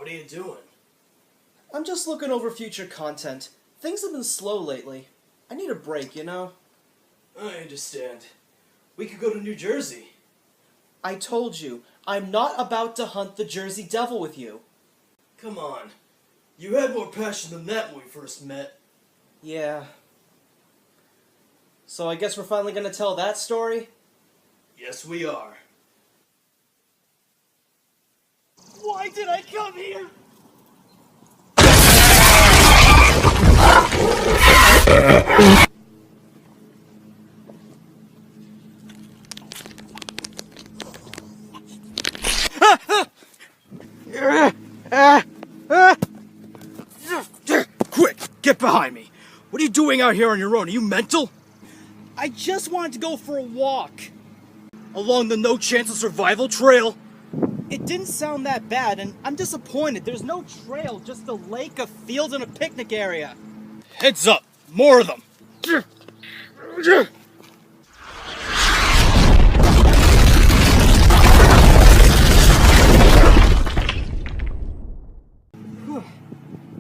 What are you doing? I'm just looking over future content. Things have been slow lately. I need a break, you know? I understand. We could go to New Jersey. I told you, I'm not about to hunt the Jersey Devil with you. Come on. You had more passion than that when we first met. Yeah. So I guess we're finally gonna tell that story? Yes, we are. Why did I come here? Quick, get behind me. What are you doing out here on your own? Are you mental? I just wanted to go for a walk. Along the no chance of survival trail? It didn't sound that bad, and I'm disappointed. There's no trail, just a lake, a field, and a picnic area. Heads up, more of them.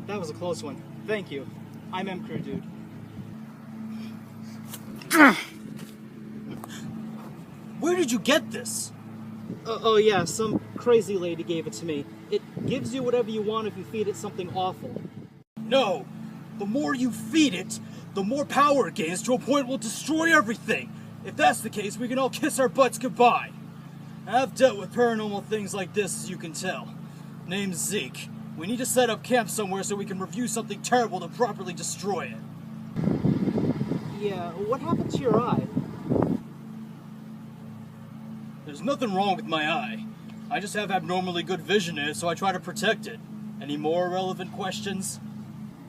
That was a close one. Thank you. I'm M-Crew Dude. Where did you get this? Oh yeah, some crazy lady gave it to me. It gives you whatever you want if you feed it something awful. No. The more you feed it, the more power it gains to a point it will destroy everything. If that's the case, we can all kiss our butts goodbye. I've dealt with paranormal things like this, as you can tell. Name's Zeke. We need to set up camp somewhere so we can review something terrible to properly destroy it. Yeah, what happened to your eye? There's nothing wrong with my eye. I just have abnormally good vision in it, so I try to protect it. Any more relevant questions?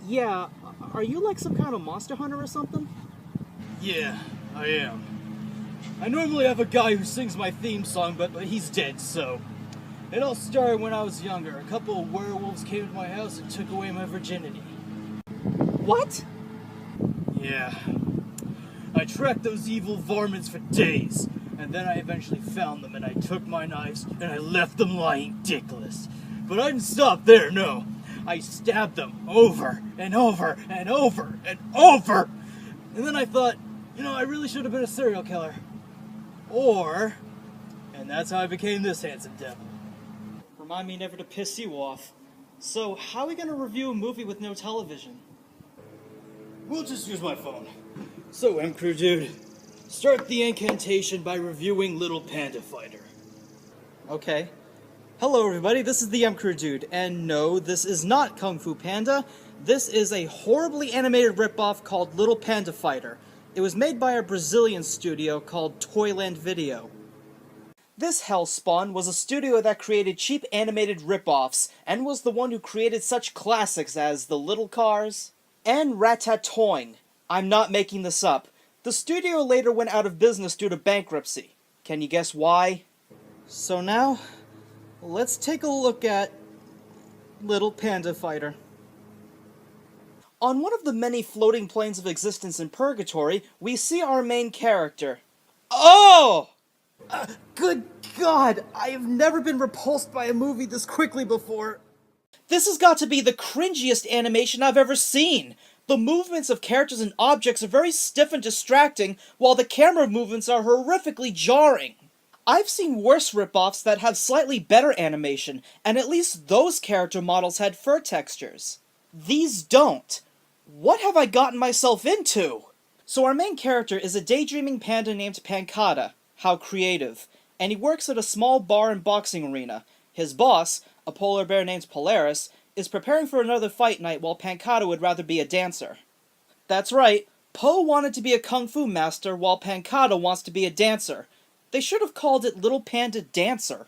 Yeah, are you like some kind of monster hunter or something? Yeah, I am. I normally have a guy who sings my theme song, but he's dead, so... It all started when I was younger. A couple of werewolves came to my house and took away my virginity. What? Yeah. I tracked those evil varmints for days, and then I eventually found them, and I took my knives, and I left them lying dickless. But I didn't stop there, no. I stabbed them over, and over, and over, and over! And then I thought, I really should have been a serial killer. And that's how I became this handsome devil. Remind me never to piss you off. So, how are we gonna review a movie with no television? We'll just use my phone. So, M-Crew Dude, start the incantation by reviewing Little Panda Fighter. Okay. Hello everybody, this is the M-Crew Dude, and no, this is not Kung Fu Panda. This is a horribly animated ripoff called Little Panda Fighter. It was made by a Brazilian studio called Toyland Video. This hellspawn was a studio that created cheap animated ripoffs, and was the one who created such classics as The Little Cars and Ratatouille. I'm not making this up. The studio later went out of business due to bankruptcy. Can you guess why? So now, let's take a look at Little Panda Fighter. On one of the many floating planes of existence in Purgatory, we see our main character. Oh! Good God, I have never been repulsed by a movie this quickly before. This has got to be the cringiest animation I've ever seen. The movements of characters and objects are very stiff and distracting, while the camera movements are horrifically jarring. I've seen worse ripoffs that have slightly better animation, and at least those character models had fur textures. These don't. What have I gotten myself into? So our main character is a daydreaming panda named Pancada. How creative. And he works at a small bar and boxing arena. His boss, a polar bear named Polaris, is preparing for another fight night while Pancada would rather be a dancer. That's right, Po wanted to be a kung fu master while Pancada wants to be a dancer. They should have called it Little Panda Dancer.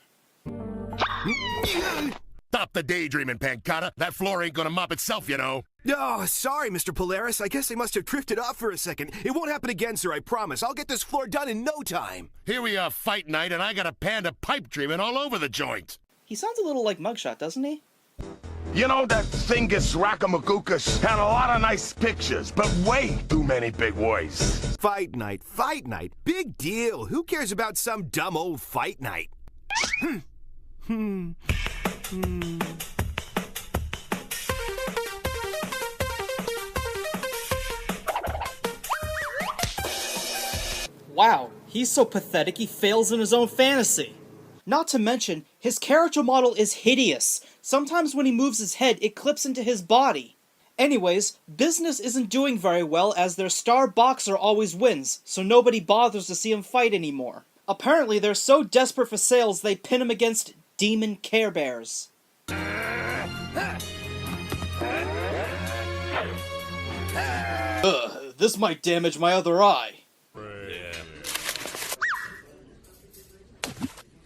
Stop the daydreaming, Pancada. That floor ain't gonna mop itself, you know. Oh, sorry, Mr. Polaris. I guess I must have drifted off for a second. It won't happen again, sir, I promise. I'll get this floor done in no time. Here we are fight night, and I got a panda pipe dreaming all over the joint. He sounds a little like Mugshot, doesn't he? You know, that Thingus Rackamagookus had a lot of nice pictures, but way too many big words. Fight night, fight night. Big deal. Who cares about some dumb old fight night? Wow, he's so pathetic he fails in his own fantasy. Not to mention, his character model is hideous. Sometimes when he moves his head, it clips into his body. Anyways, business isn't doing very well as their star boxer always wins, so nobody bothers to see him fight anymore. Apparently, they're so desperate for sales they pin him against demon Care Bears. This might damage my other eye.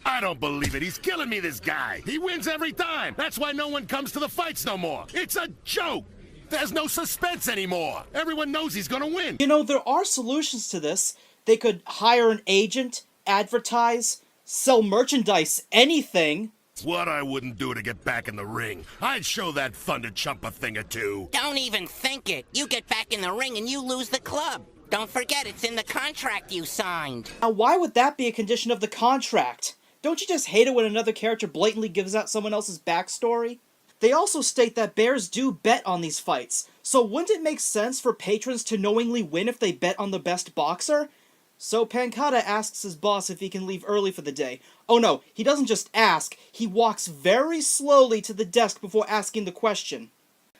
I don't believe it. He's killing me, this guy. He wins every time. That's why no one comes to the fights no more. It's a joke. There's no suspense anymore. Everyone knows he's gonna win. You know, there are solutions to this. They could hire an agent, advertise, sell merchandise, anything. What I wouldn't do to get back in the ring. I'd show that Thunder Chump a thing or two. Don't even think it. You get back in the ring and you lose the club. Don't forget, it's in the contract you signed. Now, why would that be a condition of the contract? Don't you just hate it when another character blatantly gives out someone else's backstory? They also state that bears do bet on these fights, so wouldn't it make sense for patrons to knowingly win if they bet on the best boxer? So Pancata asks his boss if he can leave early for the day. Oh no, he doesn't just ask, he walks very slowly to the desk before asking the question.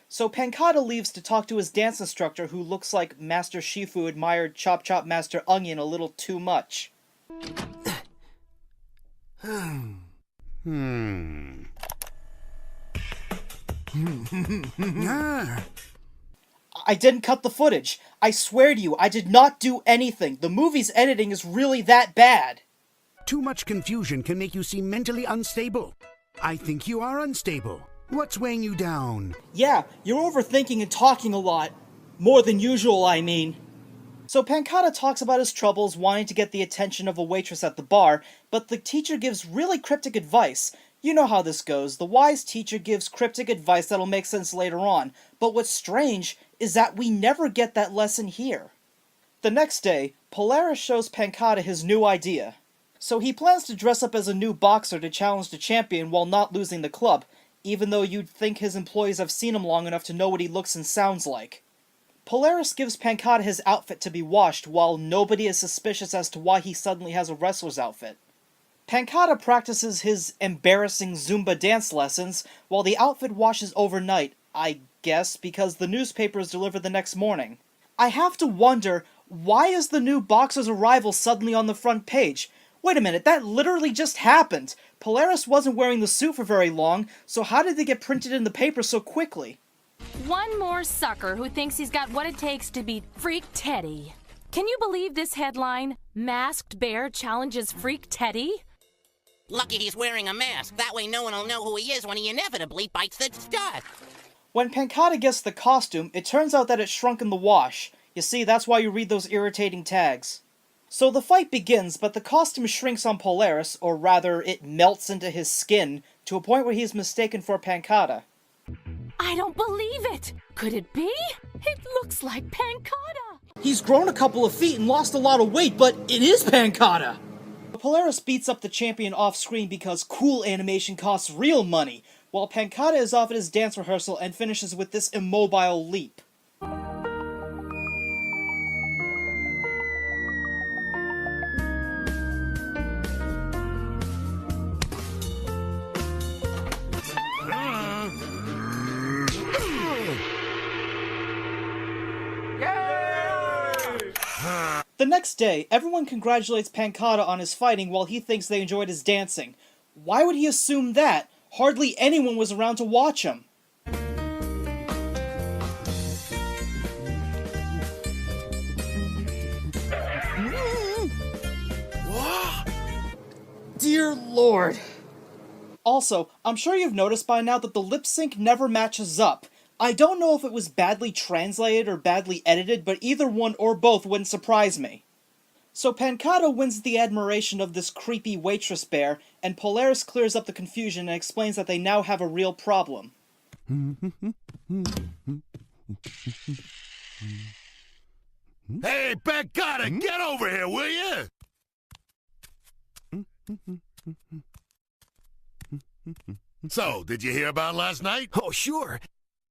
So Pancata leaves to talk to his dance instructor who looks like Master Shifu admired Chop Chop Master Onion a little too much. I didn't cut the footage. I swear to you, I did not do anything. The movie's editing is really that bad. Too much confusion can make you seem mentally unstable. I think you are unstable. What's weighing you down? Yeah, you're overthinking and talking a lot. More than usual, I mean. So Pancata talks about his troubles wanting to get the attention of a waitress at the bar, but the teacher gives really cryptic advice. You know how this goes. The wise teacher gives cryptic advice that'll make sense later on, but what's strange is that we never get that lesson here. The next day, Polaris shows Pancata his new idea. So he plans to dress up as a new boxer to challenge the champion while not losing the club, even though you'd think his employees have seen him long enough to know what he looks and sounds like. Polaris gives Pancata his outfit to be washed while nobody is suspicious as to why he suddenly has a wrestler's outfit. Pancata practices his embarrassing Zumba dance lessons while the outfit washes overnight, I guess because the newspaper is delivered the next morning. I have to wonder, why is the new boxer's arrival suddenly on the front page? Wait a minute, that literally just happened! Polaris wasn't wearing the suit for very long, so how did they get printed in the paper so quickly? One more sucker who thinks he's got what it takes to beat Freak Teddy. Can you believe this headline? Masked Bear challenges Freak Teddy? Lucky he's wearing a mask. That way no one will know who he is when he inevitably bites the stud. When Pancata gets the costume, it turns out that it shrunk in the wash. You see, that's why you read those irritating tags. So the fight begins, but the costume shrinks on Polaris, or rather, it melts into his skin, to a point where he's mistaken for Pancata. I don't believe it! Could it be? It looks like Pancata! He's grown a couple of feet and lost a lot of weight, but it is Pancata! Polaris beats up the champion off-screen because cool animation costs real money, while Pancata is off at his dance rehearsal and finishes with this immobile leap. The next day, everyone congratulates Pancata on his fighting while he thinks they enjoyed his dancing. Why would he assume that? Hardly anyone was around to watch him. Dear Lord. Also, I'm sure you've noticed by now that the lip sync never matches up. I don't know if it was badly translated or badly edited, but either one or both wouldn't surprise me. So Pancata wins the admiration of this creepy waitress bear, and Polaris clears up the confusion and explains that they now have a real problem. Hey, Pancata, get over here, will you? So, did you hear about last night? Oh, sure.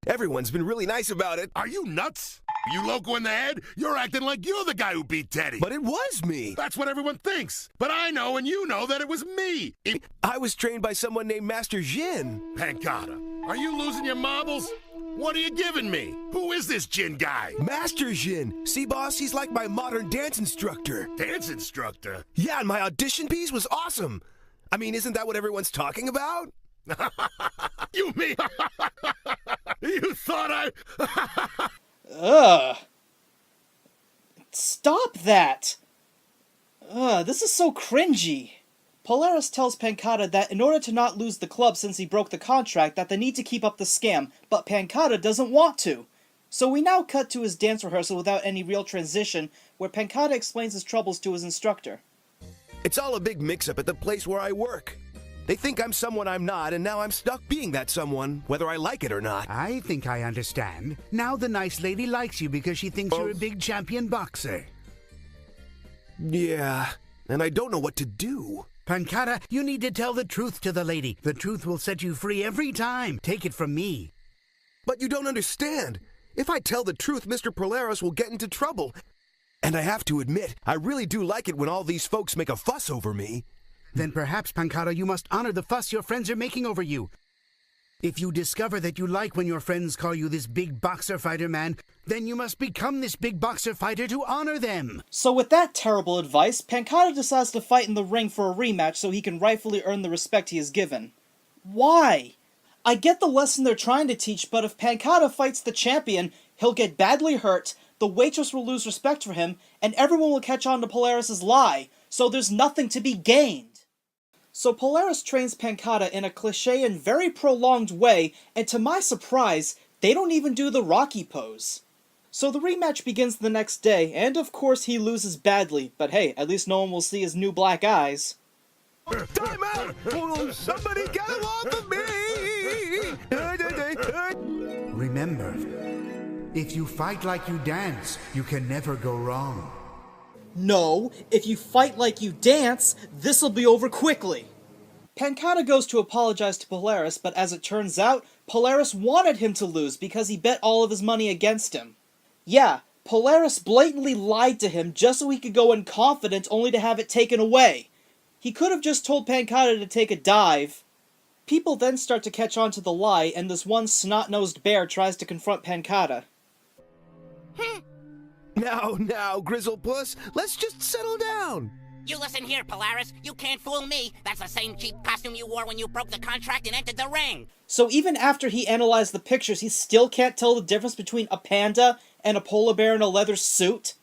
Everyone's been really nice about it. Are you nuts? You loco in the head? You're acting like you're the guy who beat Teddy. But it was me. That's what everyone thinks. But I know and you know that it was me. I was trained by someone named Master Jin. Pancata, are you losing your marbles? What are you giving me? Who is this Jin guy? Master Jin. See, boss, he's like my modern dance instructor. Dance instructor? Yeah, and my audition piece was awesome. I mean, isn't that what everyone's talking about? You mean? You thought I... Ugh. Stop that! Ugh, this is so cringy. Polaris tells Pancata that in order to not lose the club since he broke the contract, that they need to keep up the scam, but Pancata doesn't want to. So we now cut to his dance rehearsal without any real transition, where Pancata explains his troubles to his instructor. It's all a big mix-up at the place where I work. They think I'm someone I'm not, and now I'm stuck being that someone, whether I like it or not. I think I understand. Now the nice lady likes you because she thinks you're a big champion boxer. Yeah, and I don't know what to do. Pancata, you need to tell the truth to the lady. The truth will set you free every time. Take it from me. But you don't understand. If I tell the truth, Mr. Polaris will get into trouble. And I have to admit, I really do like it when all these folks make a fuss over me. Then perhaps, Pancata, you must honor the fuss your friends are making over you. If you discover that you like when your friends call you this big boxer fighter man, then you must become this big boxer fighter to honor them. So with that terrible advice, Pancata decides to fight in the ring for a rematch so he can rightfully earn the respect he is given. Why? I get the lesson they're trying to teach, but if Pancata fights the champion, he'll get badly hurt, the waitress will lose respect for him, and everyone will catch on to Polaris' lie, so there's nothing to be gained. So Polaris trains Pancata in a cliché and very prolonged way, and to my surprise, they don't even do the Rocky pose. So the rematch begins the next day, and of course he loses badly, but hey, at least no one will see his new black eyes. Time out! Oh, somebody get him off of me! Remember, if you fight like you dance, you can never go wrong. No, if you fight like you dance, this'll be over quickly. Pancata goes to apologize to Polaris, but as it turns out, Polaris wanted him to lose because he bet all of his money against him. Yeah, Polaris blatantly lied to him just so he could go in confident only to have it taken away. He could have just told Pancata to take a dive. People then start to catch on to the lie, and this one snot-nosed bear tries to confront Pancata. Now, Grizzlepuss, let's just settle down. You listen here, Polaris. You can't fool me. That's the same cheap costume you wore when you broke the contract and entered the ring. So even after he analyzed the pictures, he still can't tell the difference between a panda and a polar bear in a leather suit?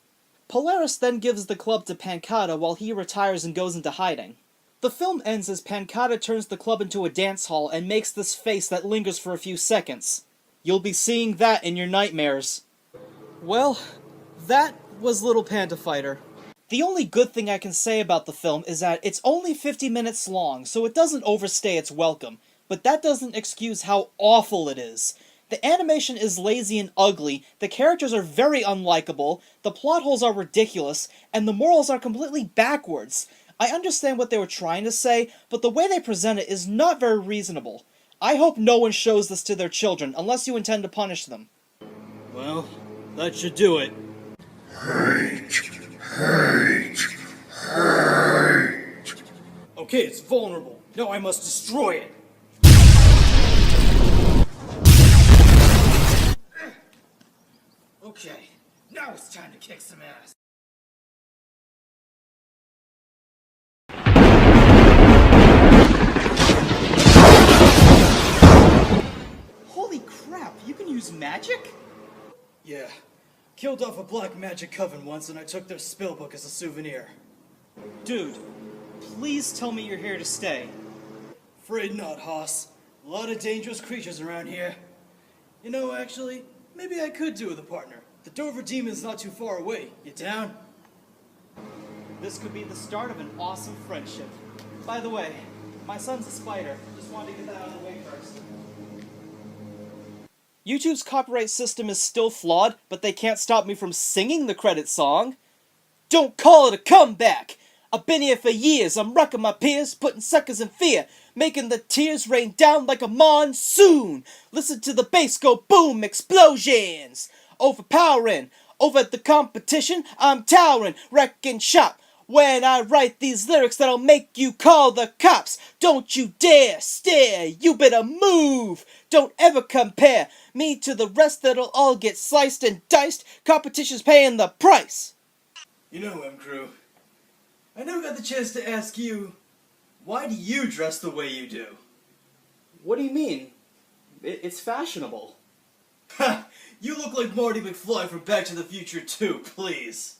Polaris then gives the club to Pancata while he retires and goes into hiding. The film ends as Pancata turns the club into a dance hall and makes this face that lingers for a few seconds. You'll be seeing that in your nightmares. Well, that was Little Panda Fighter. The only good thing I can say about the film is that it's only 50 minutes long, so it doesn't overstay its welcome, but that doesn't excuse how awful it is. The animation is lazy and ugly, the characters are very unlikable, the plot holes are ridiculous, and the morals are completely backwards. I understand what they were trying to say, but the way they present it is not very reasonable. I hope no one shows this to their children, unless you intend to punish them. Well, that should do it. Okay, it's vulnerable. Now I must destroy it. Okay, now it's time to kick some ass. Holy crap, you can use magic? Yeah, killed off a black magic coven once and I took their spellbook as a souvenir. Dude, please tell me you're here to stay. Afraid not, Hoss. A lot of dangerous creatures around here. You know, actually, maybe I could do with a partner. The Dover Demon's not too far away. You down? This could be the start of an awesome friendship. By the way, my son's a spider. Just wanted to get that out of the way first. YouTube's copyright system is still flawed, but they can't stop me from singing the credit song. Don't call it a comeback! I've been here for years, I'm rocking my peers, putting suckers in fear. making the tears rain down like a monsoon. Listen to the bass go boom, explosions. Overpowering, over the competition, I'm towering, wrecking shop. When I write these lyrics that'll make you call the cops. Don't you dare stare, you better move. Don't ever compare me to the rest, that'll all get sliced and diced. Competition's paying the price. You know, M. Crew, I never got the chance to ask you, why do you dress the way you do? What do you mean? It's fashionable. Ha! You look like Marty McFly from Back to the Future too, please.